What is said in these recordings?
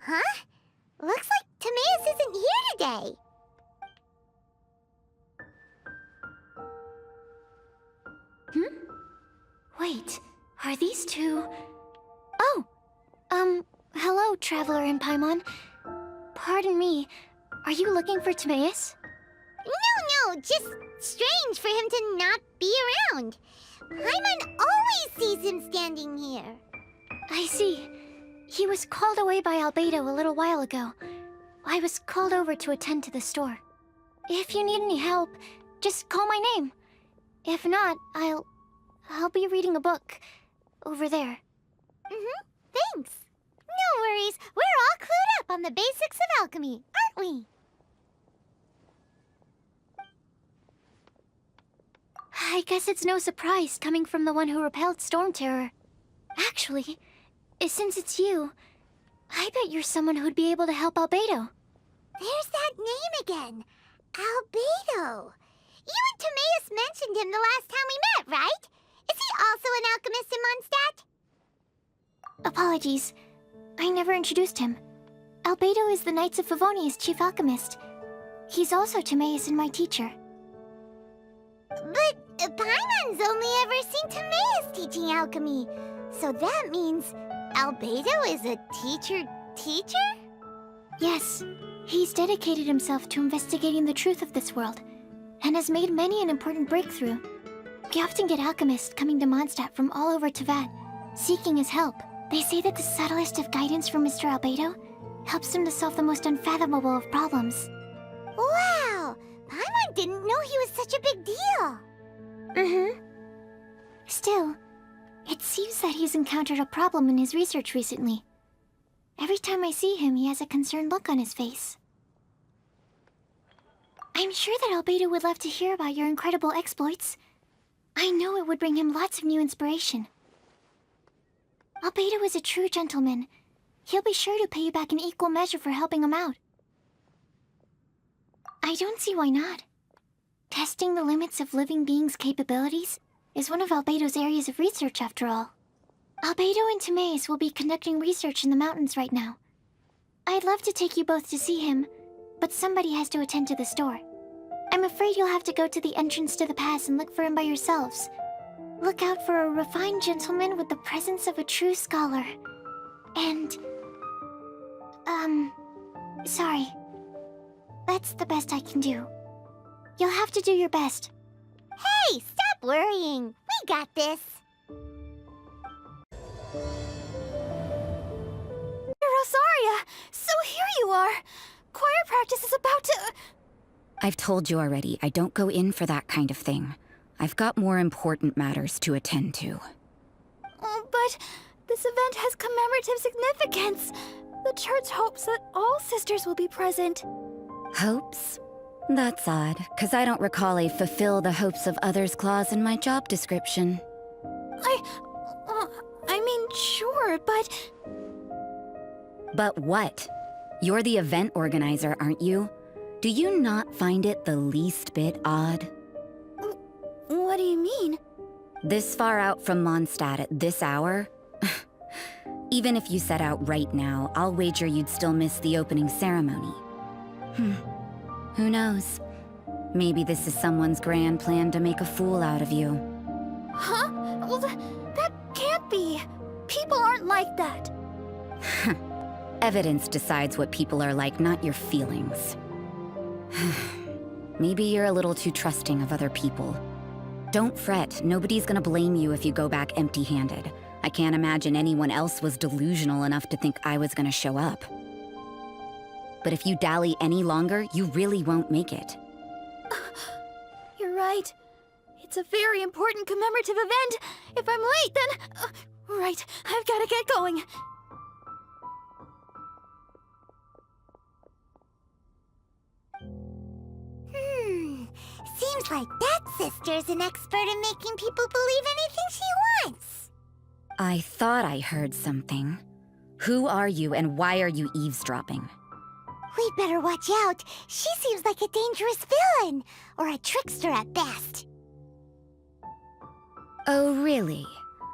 Huh? Looks like Timaeus isn't here today. Wait, are these two... Oh! Hello, Traveler in Paimon. Pardon me, are you looking for Timaeus? No, just strange for him to not be around. Paimon always sees him standing here. I see. He was called away by Albedo a little while ago. I was called over to attend to the store. If you need any help, just call my name. If not, I'll be reading a book over there. Thanks. No worries, we're all clued up on the basics of alchemy, aren't we? I guess it's no surprise coming from the one who repelled Storm Terror. Actually, since it's you, I bet you're someone who'd be able to help Albedo. There's that name again. Albedo. You and Timaeus mentioned him the last time we met, right? Is he also an alchemist in Mondstadt? Apologies. I never introduced him. Albedo is the Knights of Favonia's chief alchemist. He's also Timaeus and my teacher. But Paimon's only ever seen Timaeus teaching alchemy. So that means Albedo is a teacher? Yes. He's dedicated himself to investigating the truth of this world, and has made many an important breakthrough. We often get alchemists coming to Mondstadt from all over Teyvat, seeking his help. They say that the subtlest of guidance from Mr. Albedo helps him to solve the most unfathomable of problems. Wow! Paimon didn't know he was such a big deal. Still, it seems that he's encountered a problem in his research recently. Every time I see him, he has a concerned look on his face. I'm sure that Albedo would love to hear about your incredible exploits. I know it would bring him lots of new inspiration. Albedo is a true gentleman. He'll be sure to pay you back in equal measure for helping him out. I don't see why not. Testing the limits of living beings' capabilities is one of Albedo's areas of research, after all. Albedo and Timaeus will be conducting research in the mountains right now. I'd love to take you both to see him, but somebody has to attend to the store. I'm afraid you'll have to go to the entrance to the pass and look for him by yourselves. Look out for a refined gentleman with the presence of a true scholar. And... sorry. That's the best I can do. You'll have to do your best. Hey, stop worrying. We got this. Rosaria! So here you are! Choir practice is about to... I've told you already, I don't go in for that kind of thing. I've got more important matters to attend to. But this event has commemorative significance. The church hopes that all sisters will be present. Hopes? That's odd, because I don't recall a fulfill the hopes of others clause in my job description. I mean, sure, but... But what? You're the event organizer, aren't you? Do you not find it the least bit odd? What do you mean? This far out from Mondstadt at this hour? Even if you set out right now, I'll wager you'd still miss the opening ceremony. Who knows? Maybe this is someone's grand plan to make a fool out of you. Huh? Well, that can't be. People aren't like that. Evidence decides what people are like, not your feelings. Maybe you're a little too trusting of other people. Don't fret, nobody's gonna blame you if you go back empty-handed. I can't imagine anyone else was delusional enough to think I was gonna show up. But if you dally any longer, you really won't make it. You're right. It's a very important commemorative event. If I'm late, then... right, I've gotta get going. Seems like that sister's an expert in making people believe anything she wants. I thought I heard something. Who are you and why are you eavesdropping? We'd better watch out. She seems like a dangerous villain, or a trickster at best. Oh, really?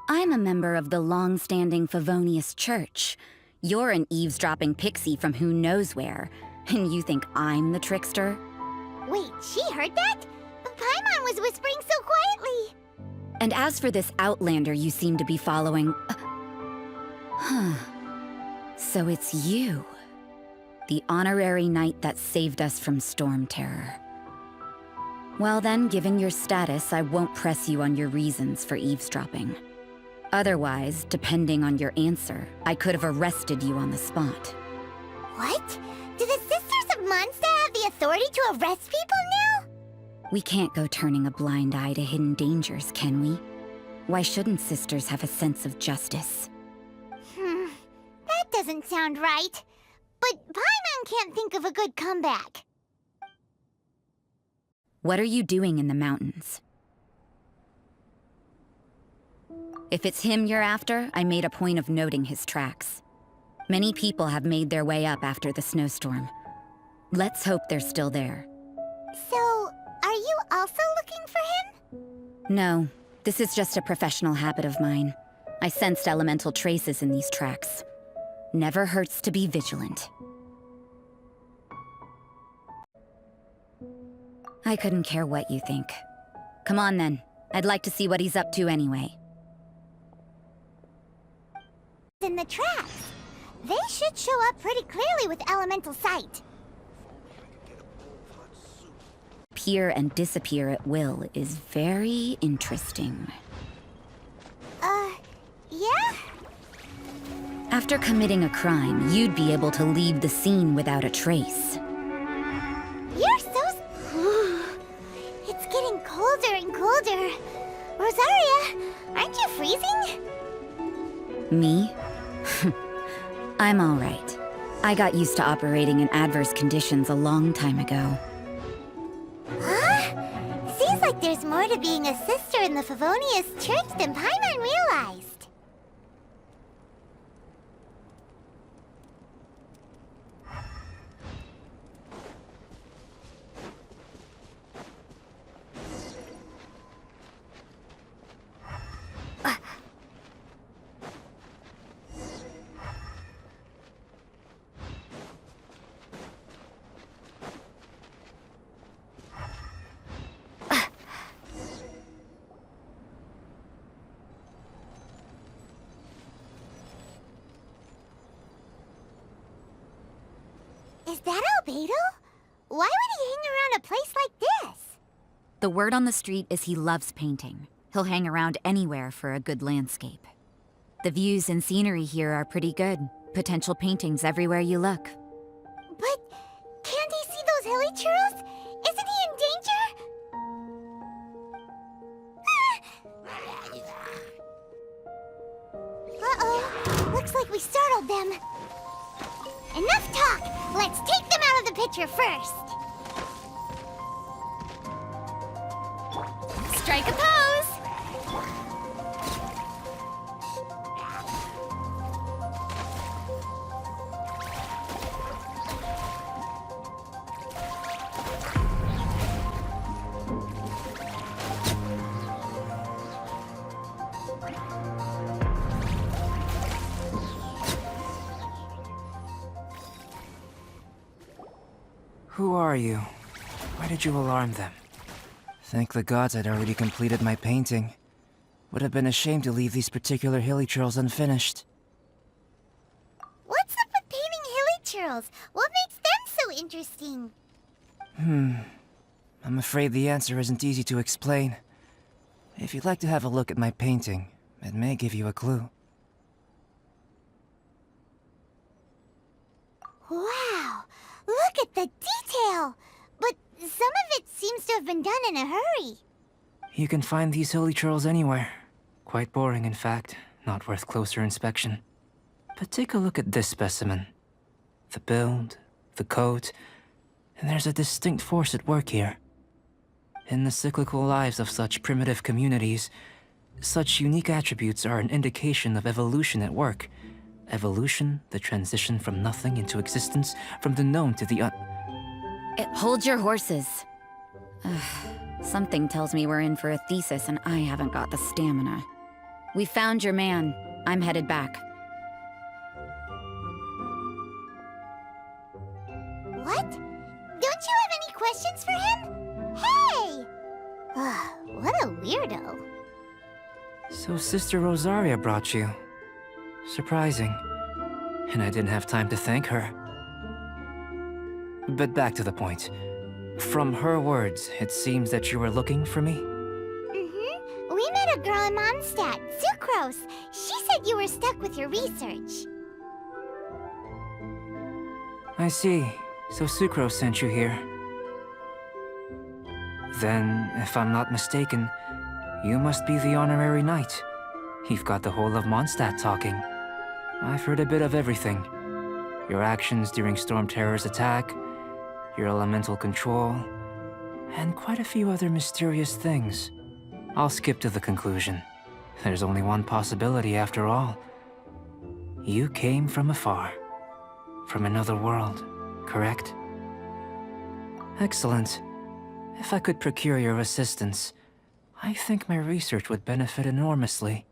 I'm a member of the long-standing Favonius Church. You're an eavesdropping pixie from who knows where, and you think I'm the trickster? Wait, she heard that? Paimon was whispering so quietly. And as for this outlander you seem to be following... So it's you. The honorary knight that saved us from storm terror. Well then, given your status, I won't press you on your reasons for eavesdropping. Otherwise, depending on your answer, I could have arrested you on the spot. What? Do the Sisters of Mondstadt have the authority to arrest people now? We can't go turning a blind eye to hidden dangers, can we? Why shouldn't sisters have a sense of justice? That doesn't sound right. But Paimon can't think of a good comeback. What are you doing in the mountains? If it's him you're after, I made a point of noting his tracks. Many people have made their way up after the snowstorm. Let's hope they're still there. So, are you also looking for him? No, this is just a professional habit of mine. I sensed elemental traces in these tracks. Never hurts to be vigilant. I couldn't care what you think. Come on then. I'd like to see what he's up to anyway. In the tracks. They should show up pretty clearly with elemental sight. Appear and disappear at will is very interesting. Yeah? After committing a crime, you'd be able to leave the scene without a trace. You're so... It's getting colder and colder. Rosaria, aren't you freezing? Me? I'm all right. I got used to operating in adverse conditions a long time ago. Huh? Seems like there's more to being a sister in the Favonius Church than Paimon realized. Is that Albedo? Why would he hang around a place like this? The word on the street is he loves painting. He'll hang around anywhere for a good landscape. The views and scenery here are pretty good. Potential paintings everywhere you look. But can't he see those hilly churros? Isn't he in danger? Uh-oh. Looks like we startled them. Enough talk! Let's take them out of the picture first! Strike a pose! Who are you? Why did you alarm them? Thank the gods I'd already completed my painting. Would have been a shame to leave these particular hilly churls unfinished. What's up with painting hilly churls? What makes them so interesting? I'm afraid the answer isn't easy to explain. If you'd like to have a look at my painting, it may give you a clue. Wow! Look at the detail! But some of it seems to have been done in a hurry. You can find these hilly churls anywhere. Quite boring, in fact. Not worth closer inspection. But take a look at this specimen. The build, the coat, and there's a distinct force at work here. In the cyclical lives of such primitive communities, such unique attributes are an indication of evolution at work. Evolution, the transition from nothing into existence, from the known to the Hold your horses. Something tells me we're in for a thesis and I haven't got the stamina. We found your man. I'm headed back. questions for him? Hey! What a weirdo. So Sister Rosaria brought you. Surprising. And I didn't have time to thank her. But back to the point. From her words, it seems that you were looking for me? Mm-hmm. We met a girl in Mondstadt, Sucrose. She said you were stuck with your research. I see. So Sucrose sent you here. Then, if I'm not mistaken, you must be the honorary knight. You've got the whole of Mondstadt talking. I've heard a bit of everything. Your actions during Storm Terror's attack, your elemental control, and quite a few other mysterious things. I'll skip to the conclusion. There's only one possibility after all. You came from afar. From another world, correct? Excellent. If I could procure your assistance, I think my research would benefit enormously.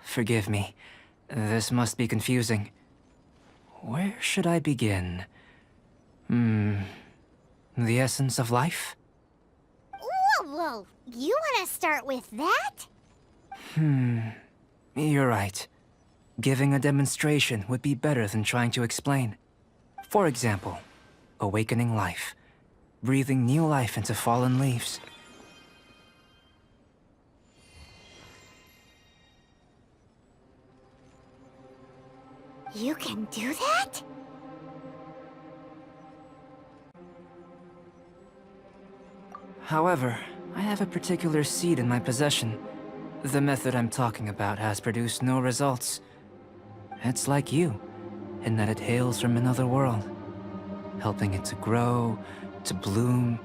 Forgive me. This must be confusing. Where should I begin? The essence of life? Whoa. You want to start with that? You're right. Giving a demonstration would be better than trying to explain. For example, awakening life. Breathing new life into fallen leaves. You can do that? However, I have a particular seed in my possession. The method I'm talking about has produced no results. It's like you, in that it hails from another world. Helping it to grow, to bloom.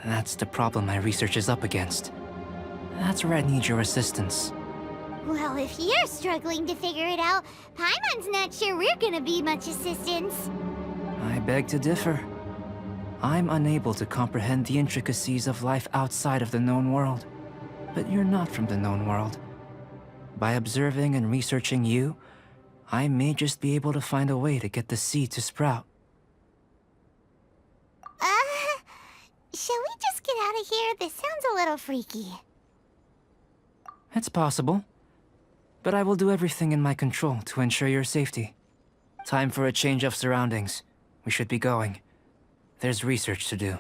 That's the problem my research is up against. That's where I need your assistance. Well, if you're struggling to figure it out, Paimon's not sure we're gonna be much assistance. I beg to differ. I'm unable to comprehend the intricacies of life outside of the known world. But you're not from the known world. By observing and researching you, I may just be able to find a way to get the seed to sprout. Shall we just get out of here? This sounds a little freaky. It's possible. But I will do everything in my control to ensure your safety. Time for a change of surroundings. We should be going. There's research to do.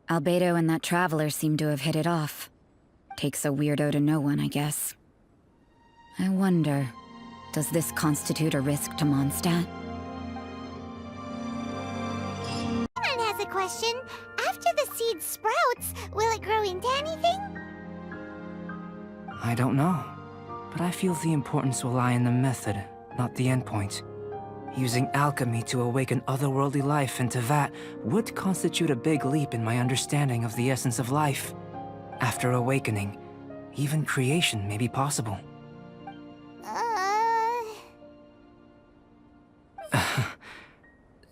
Albedo and that traveler seem to have hit it off. Takes a weirdo to know one, I guess. I wonder, does this constitute a risk to Mondstadt? Paimon has a question. After the seed sprouts, will it grow into anything? I don't know. But I feel the importance will lie in the method, not the endpoint. Using alchemy to awaken otherworldly life into that would constitute a big leap in my understanding of the essence of life. After awakening, even creation may be possible.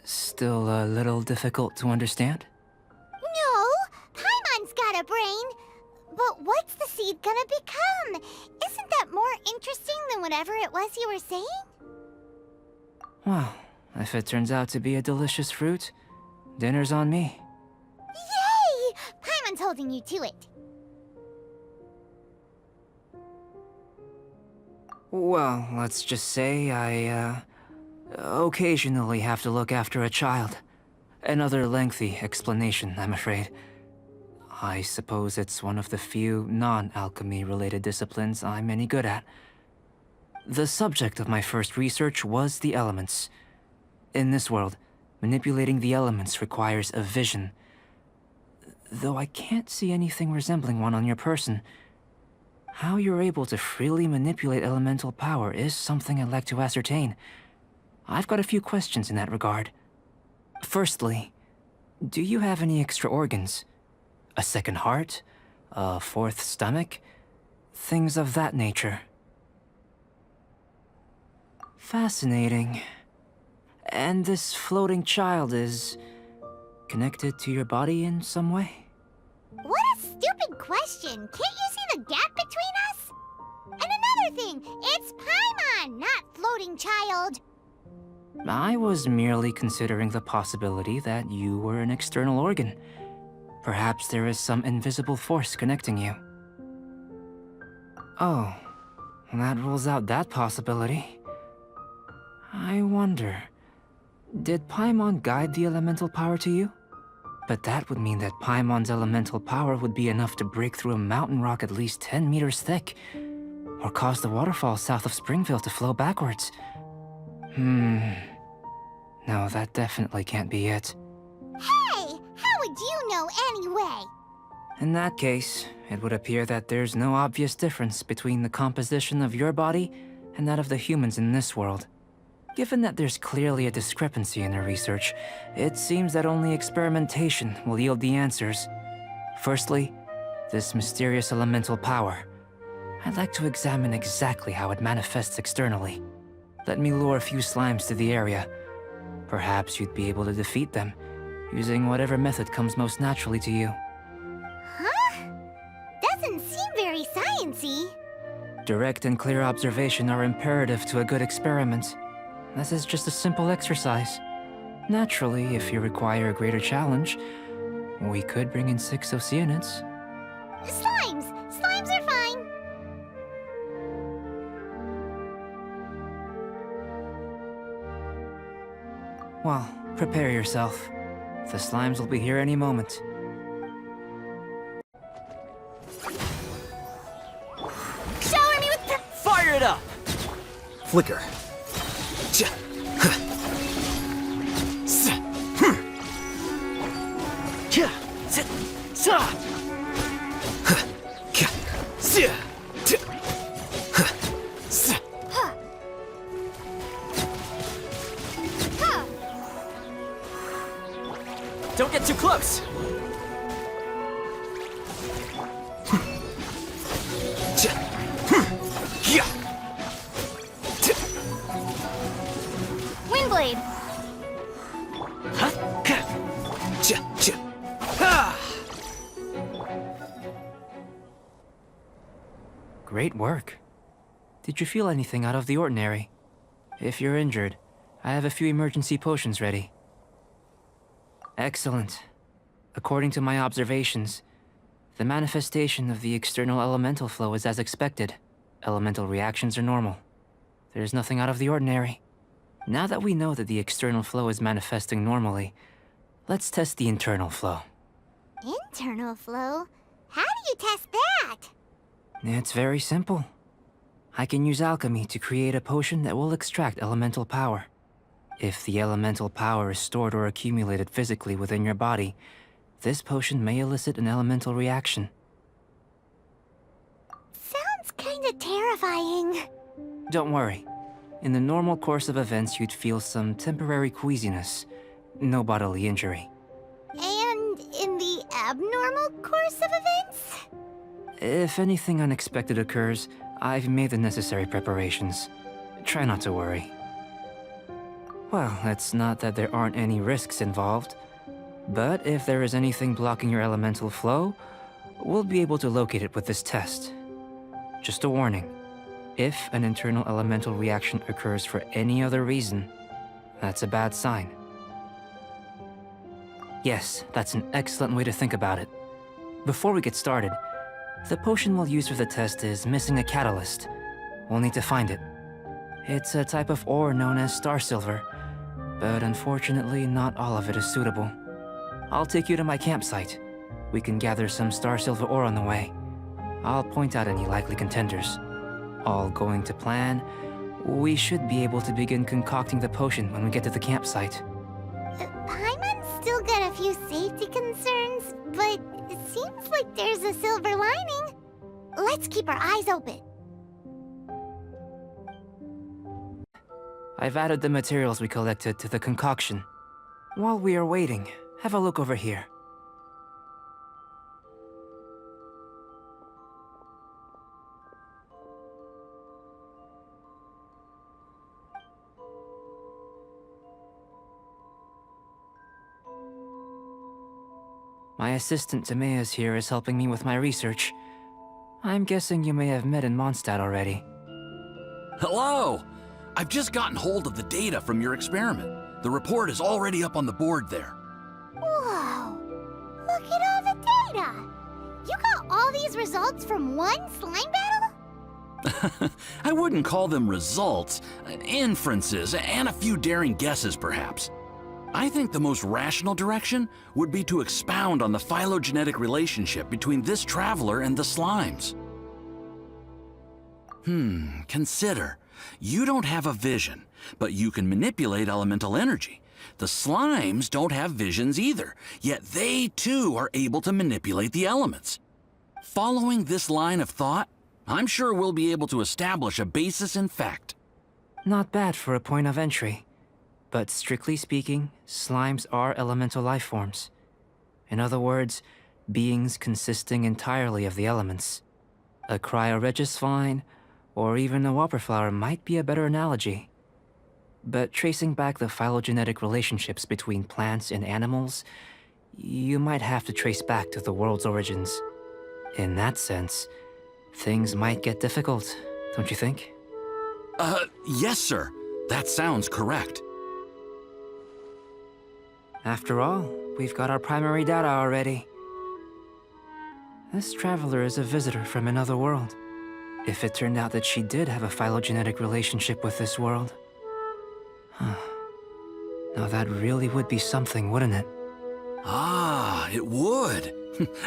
Still a little difficult to understand? No! Paimon's got a brain! But what's the seed gonna become? Isn't that more interesting than whatever it was you were saying? Well, if it turns out to be a delicious fruit, dinner's on me. Yay! Paimon's holding you to it. Well, let's just say I, occasionally have to look after a child. Another lengthy explanation, I'm afraid. I suppose it's one of the few non-alchemy-related disciplines I'm any good at. The subject of my first research was the elements. In this world, manipulating the elements requires a vision. Though I can't see anything resembling one on your person, how you're able to freely manipulate elemental power is something I'd like to ascertain. I've got a few questions in that regard. Firstly, do you have any extra organs? A second heart? A fourth stomach? Things of that nature. Fascinating. And this floating child is connected to your body in some way? What a stupid question! Can't you see the gap between us? And everything! It's Paimon, not Floating Child! I was merely considering the possibility that you were an external organ. Perhaps there is some invisible force connecting you. Oh, that rules out that possibility. I wonder, did Paimon guide the elemental power to you? But that would mean that Paimon's elemental power would be enough to break through a mountain rock at least 10 meters thick, or cause the waterfall south of Springville to flow backwards. No, that definitely can't be it. Hey! How would you know anyway? In that case, it would appear that there's no obvious difference between the composition of your body and that of the humans in this world. Given that there's clearly a discrepancy in our research, it seems that only experimentation will yield the answers. Firstly, this mysterious elemental power. I'd like to examine exactly how it manifests externally. Let me lure a few slimes to the area. Perhaps you'd be able to defeat them, using whatever method comes most naturally to you. Huh? Doesn't seem very sciencey. Direct and clear observation are imperative to a good experiment. This is just a simple exercise. Naturally, if you require a greater challenge, we could bring in 6 Oceanids. Slimes! Slimes are fine! Well, prepare yourself. The slimes will be here any moment. Shower me with Fire it up! Flicker. Cha. Huh. Sa. Kya. Sa. Sa. Huh. Kya. Sia. Ta. Huh. Sa. Don't get too close! Cha. Kya. Windblade. Huh? Ka. Cha. Cha. Ha. Great work. Did you feel anything out of the ordinary? If you're injured, I have a few emergency potions ready. Excellent. According to my observations, the manifestation of the external elemental flow is as expected. Elemental reactions are normal. There's nothing out of the ordinary. Now that we know that the external flow is manifesting normally, let's test the internal flow. Internal flow? How do you test that? It's very simple. I can use alchemy to create a potion that will extract elemental power. If the elemental power is stored or accumulated physically within your body, this potion may elicit an elemental reaction. Sounds kinda terrifying. Don't worry. In the normal course of events, you'd feel some temporary queasiness. No bodily injury. And in the abnormal course of events? If anything unexpected occurs, I've made the necessary preparations. Try not to worry. Well, it's not that there aren't any risks involved. But if there is anything blocking your elemental flow, we'll be able to locate it with this test. Just a warning. If an internal elemental reaction occurs for any other reason, that's a bad sign. Yes, that's an excellent way to think about it. Before we get started, the potion we'll use for the test is missing a catalyst. We'll need to find it. It's a type of ore known as star silver, but unfortunately not all of it is suitable. I'll take you to my campsite. We can gather some star silver ore on the way. I'll point out any likely contenders. All going to plan, we should be able to begin concocting the potion when we get to the campsite. Paimon's still got a few safety concerns, but it seems like there's a silver lining. Let's keep our eyes open. I've added the materials we collected to the concoction. While we are waiting, have a look over here. My assistant Timaeus here is helping me with my research. I'm guessing you may have met in Mondstadt already. Hello! I've just gotten hold of the data from your experiment. The report is already up on the board there. Whoa! Look at all the data! You got all these results from one slime battle? I wouldn't call them results, inferences, and a few daring guesses perhaps. I think the most rational direction would be to expound on the phylogenetic relationship between this traveler and the slimes. Consider. You don't have a vision, but you can manipulate elemental energy. The slimes don't have visions either, yet they too are able to manipulate the elements. Following this line of thought, I'm sure we'll be able to establish a basis in fact. Not bad for a point of entry. But strictly speaking, slimes are elemental life forms. In other words, beings consisting entirely of the elements. A cryoregisvine, or even a whopperflower might be a better analogy. But tracing back the phylogenetic relationships between plants and animals, you might have to trace back to the world's origins. In that sense, things might get difficult, don't you think? Yes, sir. That sounds correct. After all, we've got our primary data already. This traveler is a visitor from another world. If it turned out that she did have a phylogenetic relationship with this world. Now that really would be something, wouldn't it? Ah, it would.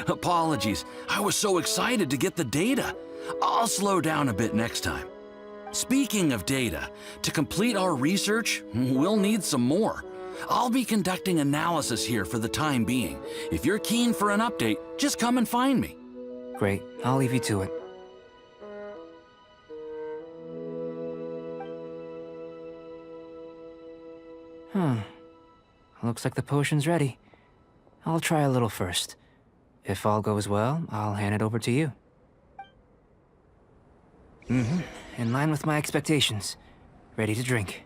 Apologies. I was so excited to get the data. I'll slow down a bit next time. Speaking of data, to complete our research, we'll need some more. I'll be conducting analysis here for the time being. If you're keen for an update, just come and find me. Great, I'll leave you to it. Looks like the potion's ready. I'll try a little first. If all goes well, I'll hand it over to you. In line with my expectations. Ready to drink.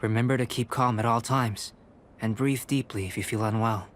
Remember to keep calm at all times, and breathe deeply if you feel unwell.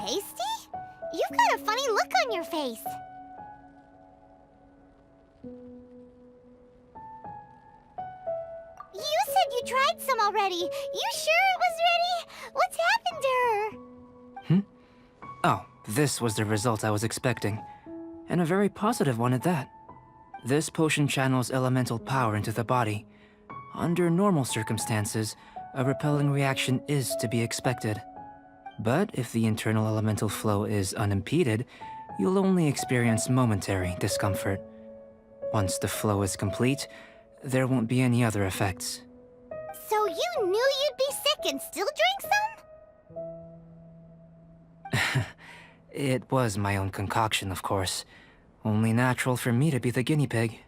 Tasty? You've got a funny look on your face. You said you tried some already. You sure it was ready? What's happened to her? Oh, this was the result I was expecting. And a very positive one at that. This potion channels elemental power into the body. Under normal circumstances, a repelling reaction is to be expected. But if the internal elemental flow is unimpeded, you'll only experience momentary discomfort. Once the flow is complete, there won't be any other effects. So you knew you'd be sick and still drank some? It was my own concoction, of course. Only natural for me to be the guinea pig.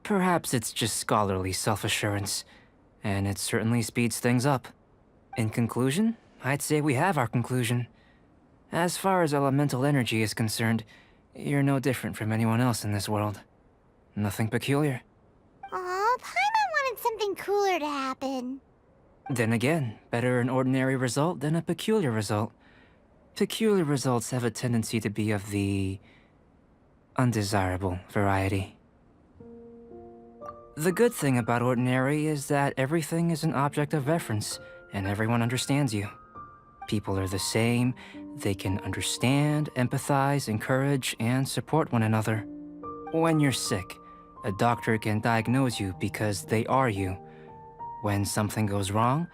Perhaps it's just scholarly self-assurance, and it certainly speeds things up. In conclusion, I'd say we have our conclusion. As far as elemental energy is concerned, you're no different from anyone else in this world. Nothing peculiar. Aw, Paimon wanted something cooler to happen. Then again, better an ordinary result than a peculiar result. Peculiar results have a tendency to be of the undesirable variety. The good thing about ordinary is that everything is an object of reference, and everyone understands you. People are the same, they can understand, empathize, encourage, and support one another. When you're sick, a doctor can diagnose you because they are you. When something goes wrong,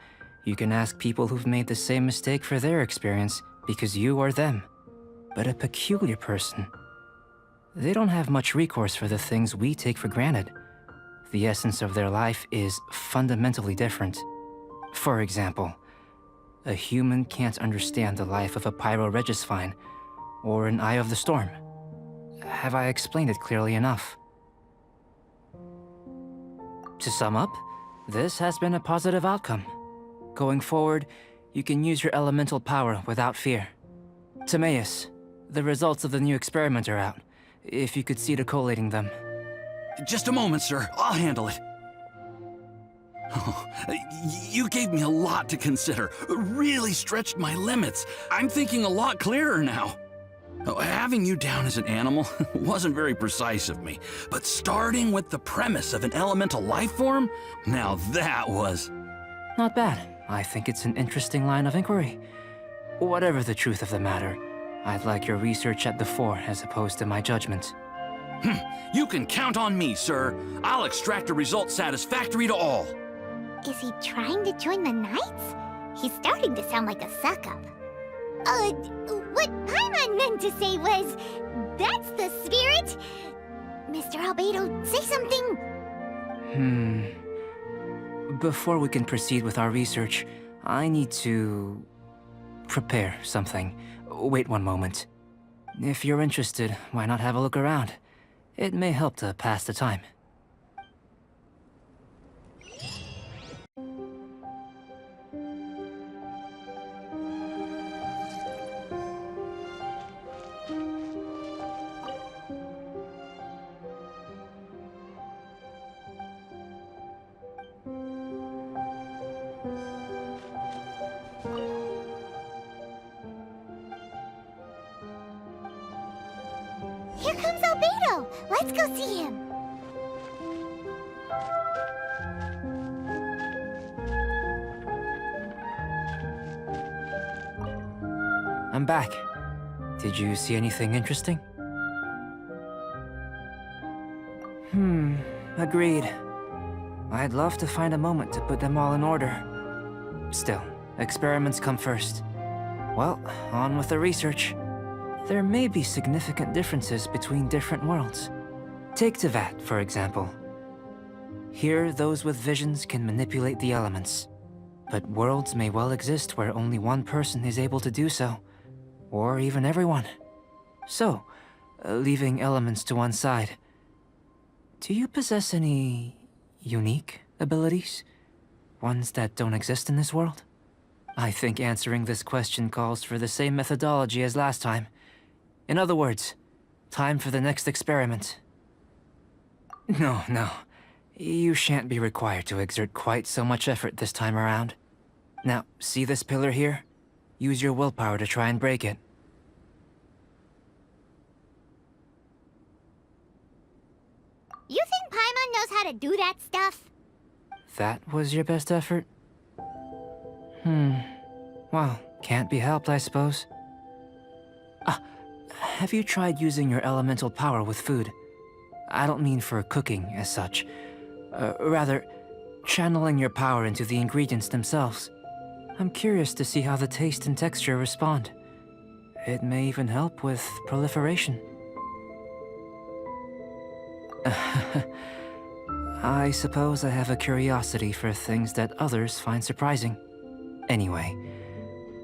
you can ask people who've made the same mistake for their experience because you are them. But a peculiar person, they don't have much recourse for the things we take for granted. The essence of their life is fundamentally different. For example, a human can't understand the life of a pyroregisvine or an eye of the storm. Have I explained it clearly enough? To sum up, This has been a positive outcome. Going forward, you can use your elemental power without fear. Timaeus, the results of the new experiment are out. If you could see to collating them. Just a moment, sir. I'll handle it. Oh, you gave me a lot to consider. Really stretched my limits. I'm thinking a lot clearer now. Oh, having you down as an animal wasn't very precise of me, but starting with the premise of an elemental life form, now that was... Not bad. I think it's an interesting line of inquiry. Whatever the truth of the matter, I'd like your research at the fore as opposed to my judgment. You can count on me, sir. I'll extract a result satisfactory to all. Is he trying to join the Knights? He's starting to sound like a suck-up. What Paimon meant to say was, that's the spirit! Mr. Albedo, say something! Before we can proceed with our research, I need to... prepare something. Wait one moment. If you're interested, why not have a look around? It may help to pass the time. Here comes Albedo! Let's go see him! I'm back. Did you see anything interesting? Agreed. I'd love to find a moment to put them all in order. Still, experiments come first. Well, on with the research. There may be significant differences between different worlds. Take Tevat, for example. Here, those with visions can manipulate the elements. But worlds may well exist where only one person is able to do so. Or even everyone. So, leaving elements to one side, do you possess any unique abilities? Ones that don't exist in this world? I think answering this question calls for the same methodology as last time. In other words, time for the next experiment. No. You shan't be required to exert quite so much effort this time around. Now, see this pillar here? Use your willpower to try and break it. You think Paimon knows how to do that stuff? That was your best effort? Well, can't be helped, I suppose. Have you tried using your elemental power with food? I don't mean for cooking, as such. Rather, channeling your power into the ingredients themselves. I'm curious to see how the taste and texture respond. It may even help with proliferation. I suppose I have a curiosity for things that others find surprising. Anyway,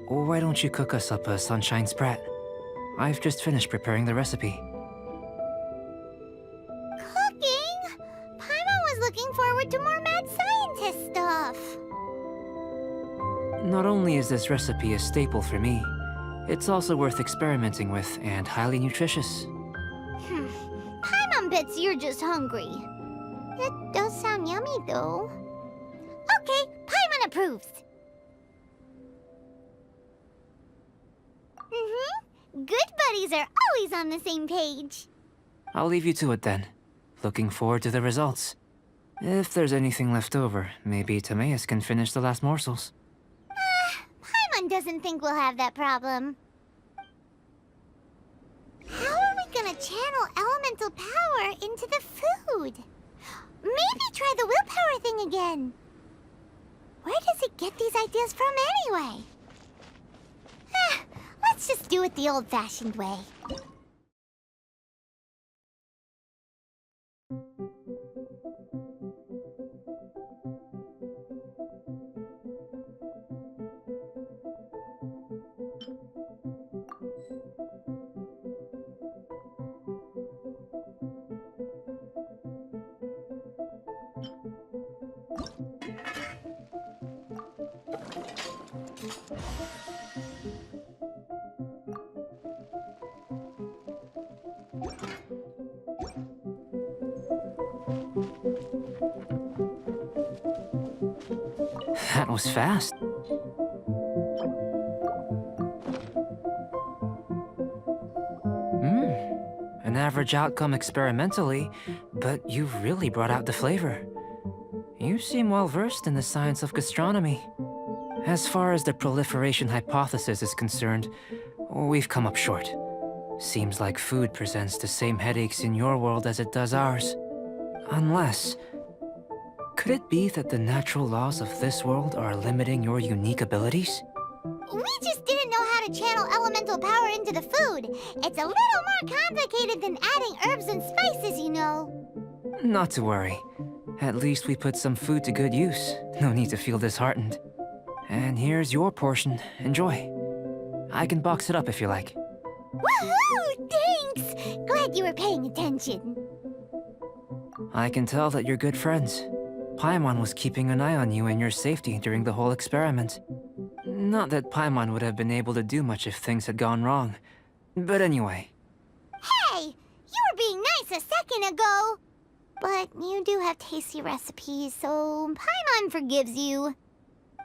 why don't you cook us up a sunshine sprat? I've just finished preparing the recipe. Cooking? Paimon was looking forward to more mad scientist stuff. Not only is this recipe a staple for me, it's also worth experimenting with and highly nutritious. Paimon bets you're just hungry. It does sound yummy, though. Okay, Paimon approves. Good buddies are always on the same page. I'll leave you to it then. Looking forward to the results. If there's anything left over, maybe Timaeus can finish the last morsels. Paimon doesn't think we'll have that problem. How are we gonna channel elemental power into the food? Maybe try the willpower thing again. Where does it get these ideas from anyway? Let's just do it the old-fashioned way. was fast. An average outcome experimentally, but you've really brought out the flavor. You seem well versed in the science of gastronomy. As far as the proliferation hypothesis is concerned, we've come up short. Seems like food presents the same headaches in your world as it does ours. Unless... could it be that the natural laws of this world are limiting your unique abilities? We just didn't know how to channel elemental power into the food. It's a little more complicated than adding herbs and spices, you know. Not to worry. At least we put some food to good use. No need to feel disheartened. And here's your portion. Enjoy. I can box it up if you like. Woohoo! Thanks! Glad you were paying attention. I can tell that you're good friends. Paimon was keeping an eye on you and your safety during the whole experiment. Not that Paimon would have been able to do much if things had gone wrong. But anyway. Hey! You were being nice a second ago! But you do have tasty recipes, so Paimon forgives you.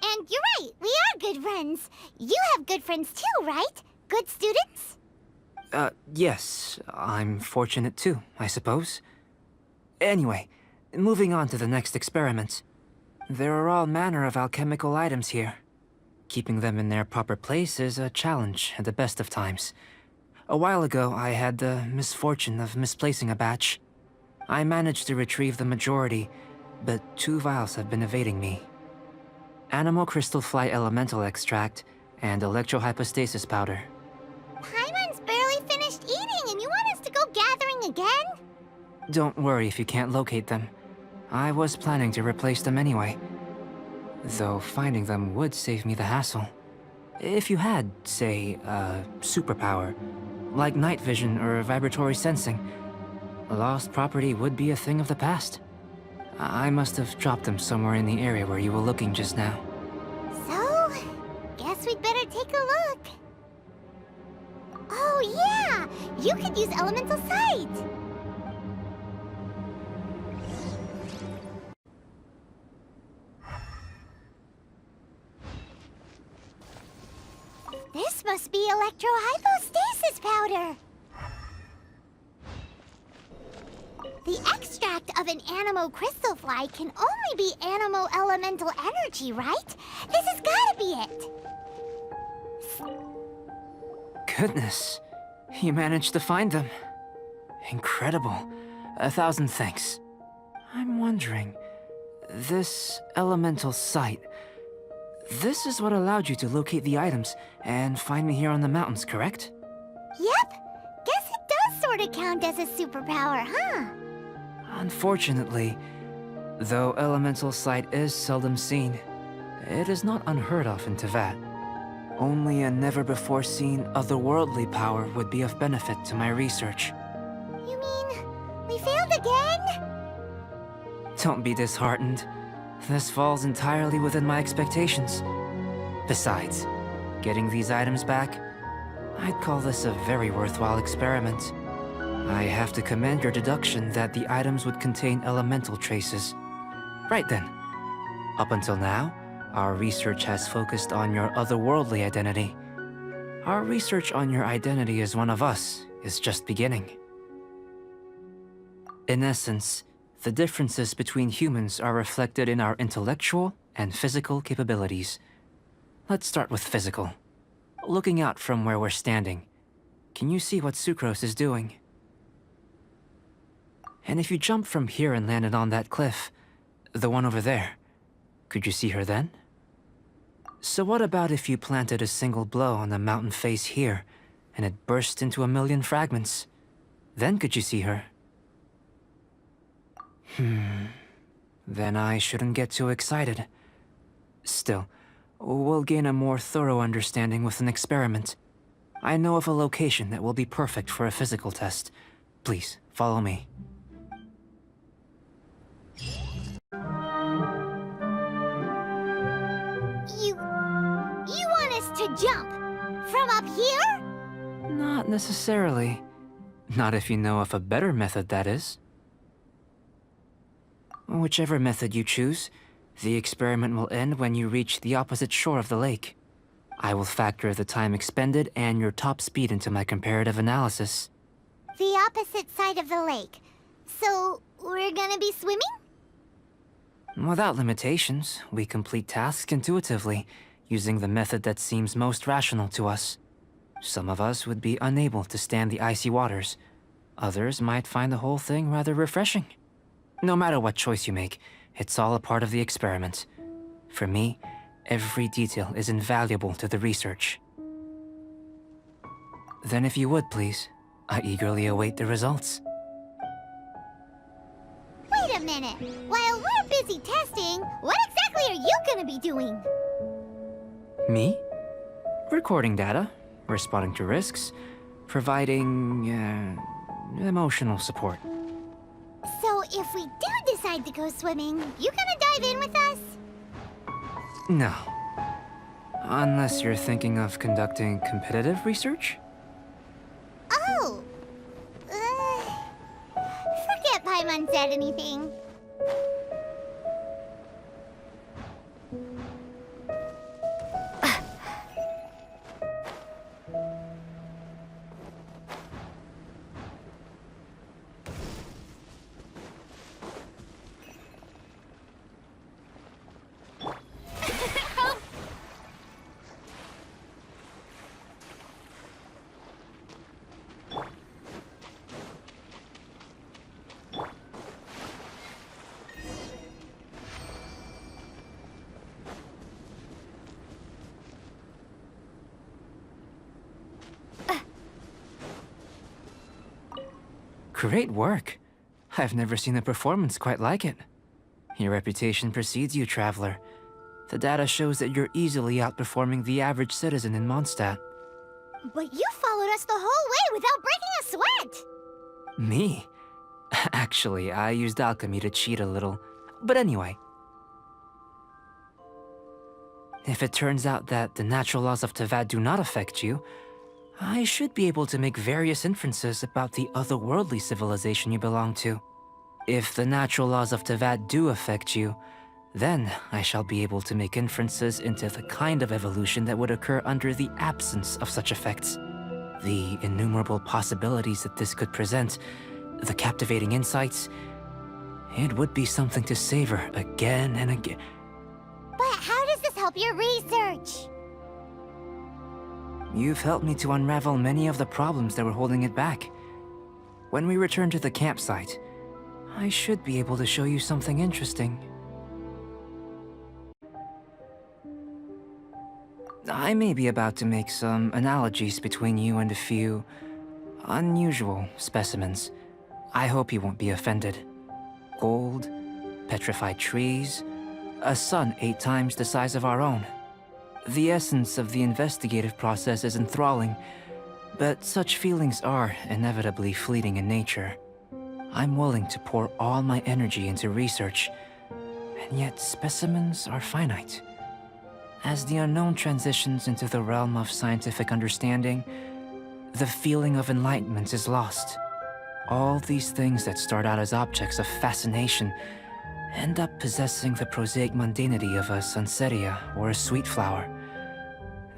And you're right, we are good friends. You have good friends too, right? Good students? Yes. I'm fortunate too, I suppose. Anyway, moving on to the next experiment. There are all manner of alchemical items here. Keeping them in their proper place is a challenge at the best of times. A while ago, I had the misfortune of misplacing a batch. I managed to retrieve the majority, but 2 vials have been evading me. Animal crystal fly elemental extract and electrohypostasis powder. Paimon's barely finished eating and you want us to go gathering again? Don't worry if you can't locate them. I was planning to replace them anyway. Though finding them would save me the hassle. If you had, say, a superpower, like night vision or vibratory sensing, lost property would be a thing of the past. I must have dropped them somewhere in the area where you were looking just now. So, guess we'd better take a look. Oh yeah! You could use elemental sight! This must be electrohypostasis powder! The extract of an animo crystal fly can only be animo elemental energy, right? This has gotta be it! Goodness, you managed to find them. Incredible. 1,000 thanks. I'm wondering, this elemental sight, this is what allowed you to locate the items and find me here on the mountains, correct? Yep, guess it does sort of count as a superpower, huh? Unfortunately, though elemental sight is seldom seen, it is not unheard of in Teyvat. Only a never-before-seen otherworldly power would be of benefit to my research. You mean, we failed again? Don't be disheartened. This falls entirely within my expectations. Besides, getting these items back, I'd call this a very worthwhile experiment. I have to commend your deduction that the items would contain elemental traces. Right then. Up until now, our research has focused on your otherworldly identity. Our research on your identity as one of us is just beginning. In essence, the differences between humans are reflected in our intellectual and physical capabilities. Let's start with physical. Looking out from where we're standing, can you see what Sucrose is doing? And if you jump from here and landed on that cliff, the one over there, could you see her then? So what about if you planted a single blow on the mountain face here, and it burst into 1,000,000 fragments? Then could you see her? Then I shouldn't get too excited. Still, we'll gain a more thorough understanding with an experiment. I know of a location that will be perfect for a physical test. Please, follow me. You want us to jump? From up here? Not necessarily. Not if you know of a better method, that is. Whichever method you choose, The experiment will end when you reach the opposite shore of the lake. I will factor the time expended and your top speed into my comparative analysis. The opposite side of the lake. So, we're gonna be swimming? Without limitations, we complete tasks intuitively, using the method that seems most rational to us. Some of us would be unable to stand the icy waters. Others might find the whole thing rather refreshing. No matter what choice you make, it's all a part of the experiment. For me, every detail is invaluable to the research. Then if you would, please, I eagerly await the results. Wait a minute. While we're busy testing, what exactly are you gonna be doing? Me? Recording data, responding to risks, providing, emotional support. So if we do decide to go swimming, you gonna dive in with us? No. Unless you're thinking of conducting competitive research? Oh! Forget Paimon said anything. Great work. I've never seen a performance quite like it. Your reputation precedes you, Traveler. The data shows that you're easily outperforming the average citizen in Mondstadt. But you followed us the whole way without breaking a sweat! Me? Actually, I used alchemy to cheat a little. But anyway. If it turns out that the natural laws of Tavad do not affect you, I should be able to make various inferences about the otherworldly civilization you belong to. If the natural laws of Tavad do affect you, then I shall be able to make inferences into the kind of evolution that would occur under the absence of such effects. The innumerable possibilities that this could present, the captivating insights, it would be something to savor again and again. But how does this help your research? You've helped me to unravel many of the problems that were holding it back. When we return to the campsite, I should be able to show you something interesting. I may be about to make some analogies between you and a few unusual specimens. I hope you won't be offended. Gold, petrified trees, a sun 8 times the size of our own. The essence of the investigative process is enthralling, but such feelings are inevitably fleeting in nature. I'm willing to pour all my energy into research, and yet specimens are finite. As the unknown transitions into the realm of scientific understanding, the feeling of enlightenment is lost. All these things that start out as objects of fascination end up possessing the prosaic mundanity of a sunsetia or a sweet flower.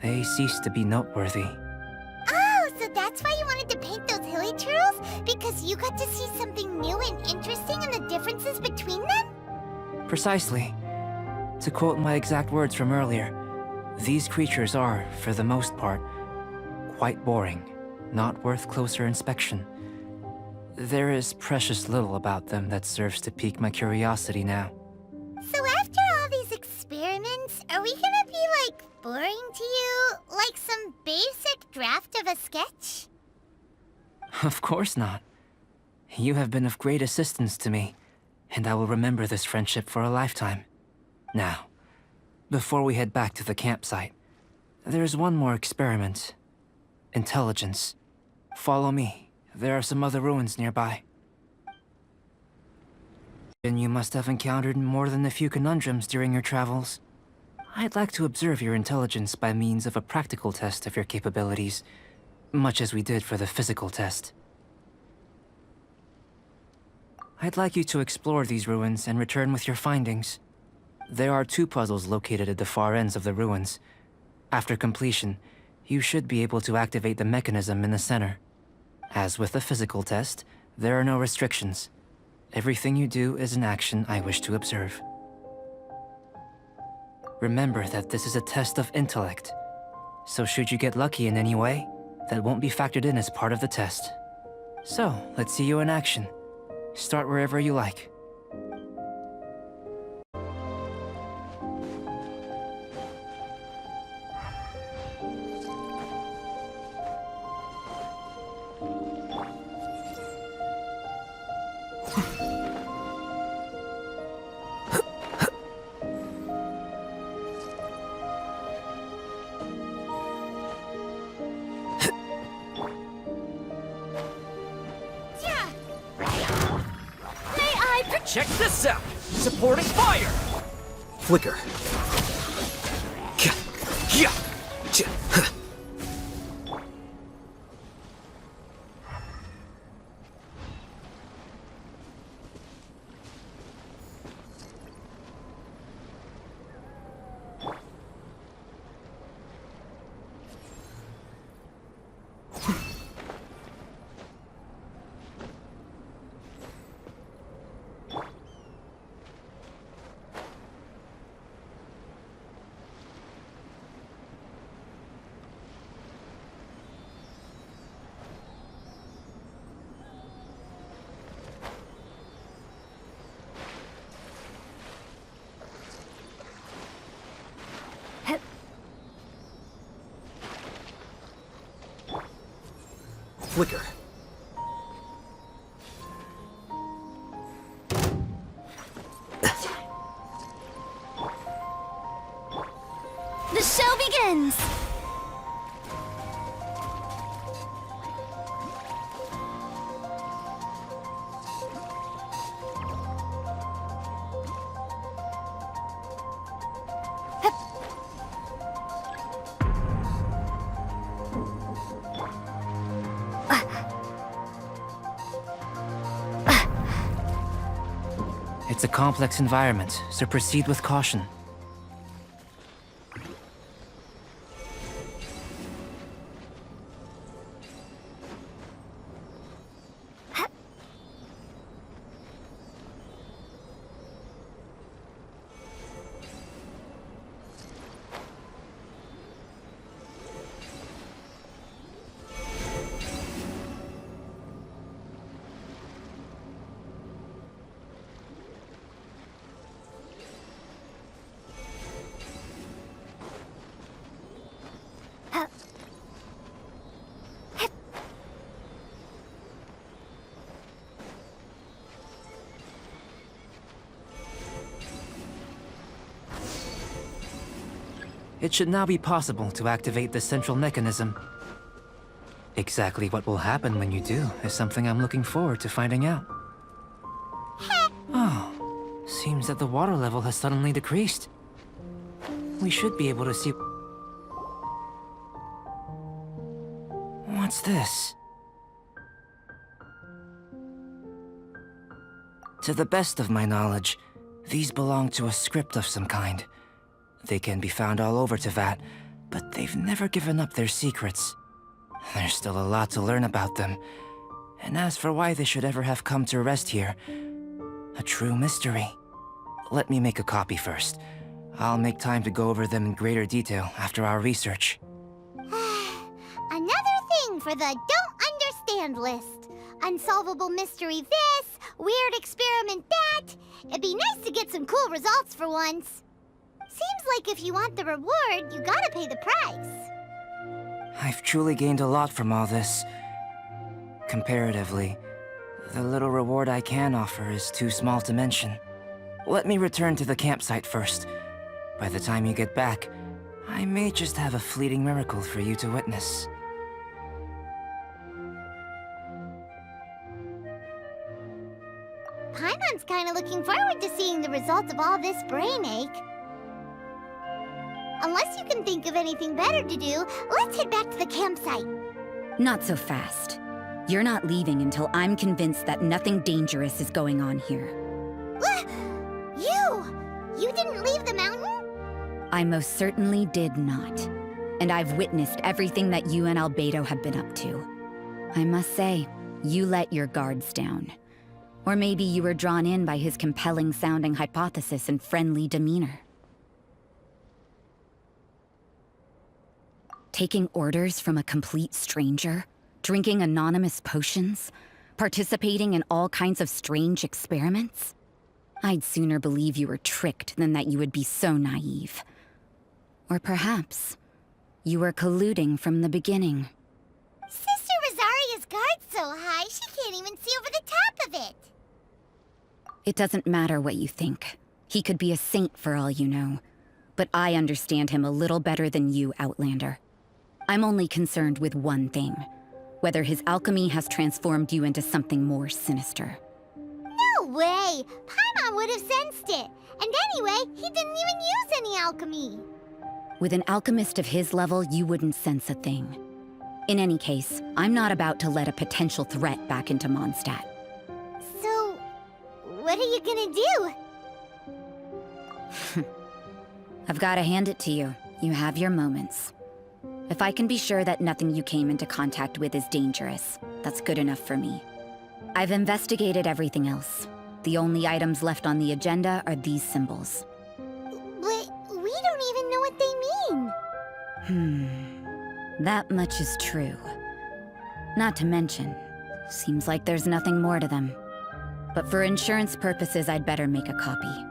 They cease to be noteworthy. Oh, so that's why you wanted to paint those hilly turtles? Because you got to see something new and interesting in the differences between them? Precisely. To quote my exact words from earlier, these creatures are, for the most part, quite boring, not worth closer inspection. There is precious little about them that serves to pique my curiosity now. So after all these experiments, are we gonna be, like, boring to you? Like some basic draft of a sketch? Of course not. You have been of great assistance to me, and I will remember this friendship for a lifetime. Now, before we head back to the campsite, there's one more experiment. Intelligence. Follow me. There are some other ruins nearby. And you must have encountered more than a few conundrums during your travels. I'd like to observe your intelligence by means of a practical test of your capabilities, much as we did for the physical test. I'd like you to explore these ruins and return with your findings. There are 2 puzzles located at the far ends of the ruins. After completion, you should be able to activate the mechanism in the center. As with the physical test, there are no restrictions. Everything you do is an action I wish to observe. Remember that this is a test of intellect, so should you get lucky in any way, that won't be factored in as part of the test. So, let's see you in action. Start wherever you like. Check this out! Supporting fire! Flicker. Flicker. The show begins! It's a complex environment, so proceed with caution. It should now be possible to activate the central mechanism. Exactly what will happen when you do is something I'm looking forward to finding out. Oh, seems that the water level has suddenly decreased. We should be able to see... What's this? To the best of my knowledge, these belong to a script of some kind. They can be found all over Teyvat, but they've never given up their secrets. There's still a lot to learn about them. And as for why they should ever have come to rest here, a true mystery. Let me make a copy first. I'll make time to go over them in greater detail after our research. Another thing for the don't understand list. Unsolvable mystery this, weird experiment that. It'd be nice to get some cool results for once. Seems like if you want the reward, you gotta pay the price. I've truly gained a lot from all this. Comparatively, the little reward I can offer is too small to mention. Let me return to the campsite first. By the time you get back, I may just have a fleeting miracle for you to witness. Paimon's kinda looking forward to seeing the results of all this brain ache. Unless you can think of anything better to do, let's head back to the campsite. Not so fast. You're not leaving until I'm convinced that nothing dangerous is going on here. You! You didn't leave I most certainly did not. And I've witnessed everything that you and Albedo have been up to. I must say, you let your guards down. Or maybe you were drawn in by his compelling-sounding hypothesis and friendly demeanor. Taking orders from a complete stranger? Drinking anonymous potions? Participating in all kinds of strange experiments? I'd sooner believe you were tricked than that you would be so naive. Or perhaps, you were colluding from the beginning. Sister Rosaria's guard's so high, she can't even see over the top of it. It doesn't matter what you think. He could be a saint for all you know. But I understand him a little better than you, Outlander. I'm only concerned with one thing. Whether his alchemy has transformed you into something more sinister. No way! Paimon would have sensed it. And anyway, he didn't even use any alchemy. With an alchemist of his level, you wouldn't sense a thing. In any case, I'm not about to let a potential threat back into Mondstadt. So, what are you gonna do? I've got to hand it to you. You have your moments. If I can be sure that nothing you came into contact with is dangerous, that's good enough for me. I've investigated everything else. The only items left on the agenda are these symbols. But we don't even know what they mean. That much is true. Not to mention, seems like there's nothing more to them. But for insurance purposes, I'd better make a copy.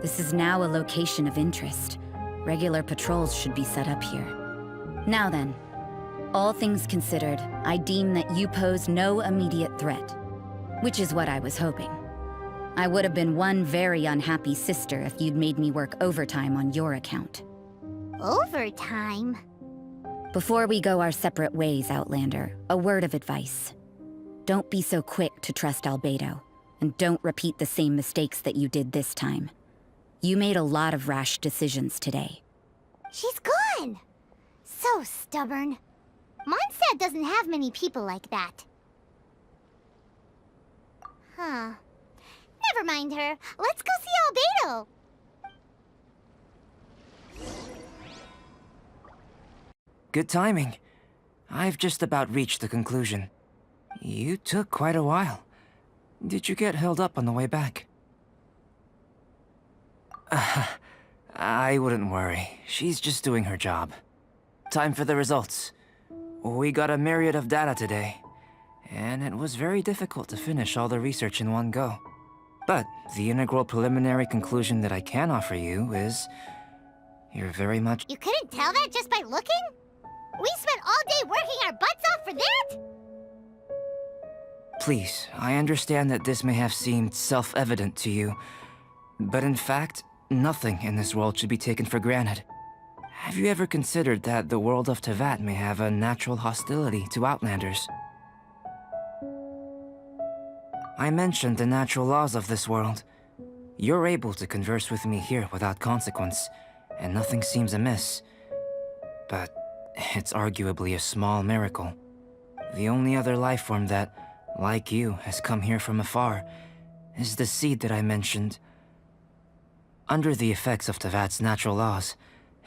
This is now a location of interest. Regular patrols should be set up here. Now then, all things considered, I deem that you pose no immediate threat. Which is what I was hoping. I would have been one very unhappy sister if you'd made me work overtime on your account. Overtime? Before we go our separate ways, Outlander, a word of advice. Don't be so quick to trust Albedo, and don't repeat the same mistakes that you did this time. You made a lot of rash decisions today. She's gone! So stubborn. Mondstadt doesn't have many people like that. Huh. Never mind her. Let's go see Albedo! Good timing. I've just about reached the conclusion. You took quite a while. Did you get held up on the way back? I wouldn't worry. She's just doing her job. Time for the results. We got a myriad of data today, and it was very difficult to finish all the research in one go. But the integral preliminary conclusion that I can offer you is... you're very much... You couldn't tell that just by looking? We spent all day working our butts off for that? Please, I understand that this may have seemed self-evident to you, but in fact, nothing in this world should be taken for granted. Have you ever considered that the world of Teyvat may have a natural hostility to Outlanders? I mentioned the natural laws of this world. You're able to converse with me here without consequence, and nothing seems amiss. But it's arguably a small miracle. The only other life form that, like you, has come here from afar is the seed that I mentioned. Under the effects of Teyvat's natural laws,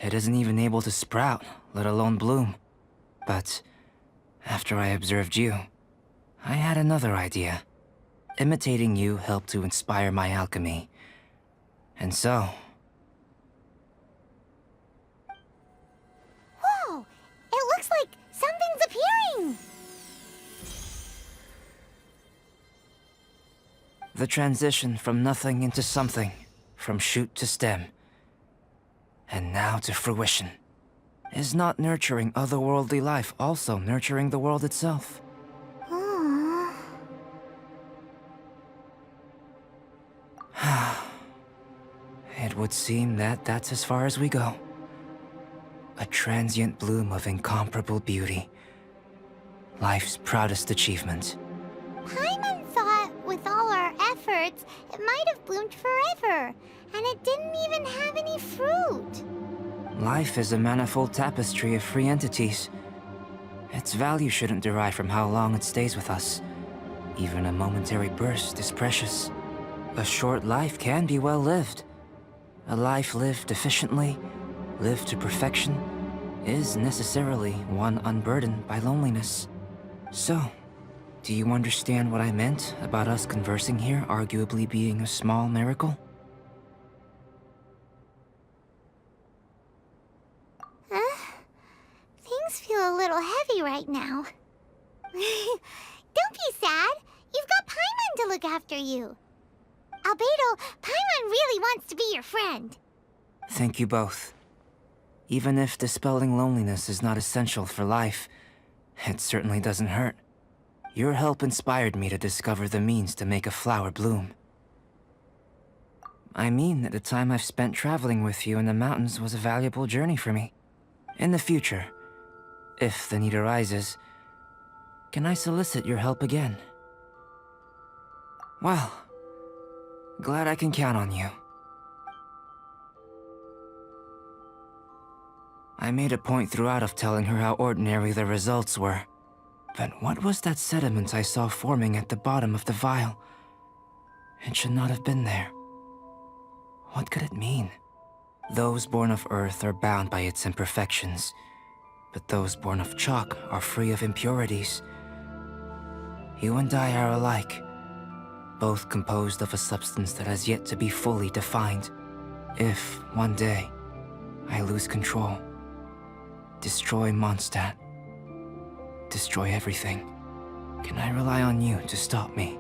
it isn't even able to sprout, let alone bloom. But after I observed you, I had another idea. Imitating you helped to inspire my alchemy. And so... Whoa! It looks like something's appearing! the transition from nothing into something, from shoot to stem, and now to fruition. Is not nurturing otherworldly life also nurturing the world itself? It would seem that that's as far as we go. A transient bloom of incomparable beauty. Life's proudest achievement. Paimon thought with all our efforts, it might have bloomed forever, and it didn't even have any fruit. Life is a manifold tapestry of free entities. Its value shouldn't derive from how long it stays with us. Even a momentary burst is precious. A short life can be well lived, A life lived efficiently, lived to perfection, is necessarily one unburdened by loneliness. So, do you understand what I meant about us conversing here arguably being a small miracle? Things feel a little heavy right now. Don't be sad. You've got Paimon to look after you. Albedo, Paimon really wants to be your friend. Thank you both. Even if dispelling loneliness is not essential for life, it certainly doesn't hurt. Your help inspired me to discover the means to make a flower bloom. I mean that the time I've spent traveling with you in the mountains was a valuable journey for me. In the future, if the need arises, can I solicit your help again? Well, glad I can count on you. I made a point throughout of telling her how ordinary the results were. But what was that sediment I saw forming at the bottom of the vial? It should not have been there. What could it mean? Those born of Earth are bound by its imperfections, but those born of chalk are free of impurities. You and I are alike, both composed of a substance that has yet to be fully defined. If, one day, I lose control, destroy Mondstadt, destroy everything, can I rely on you to stop me?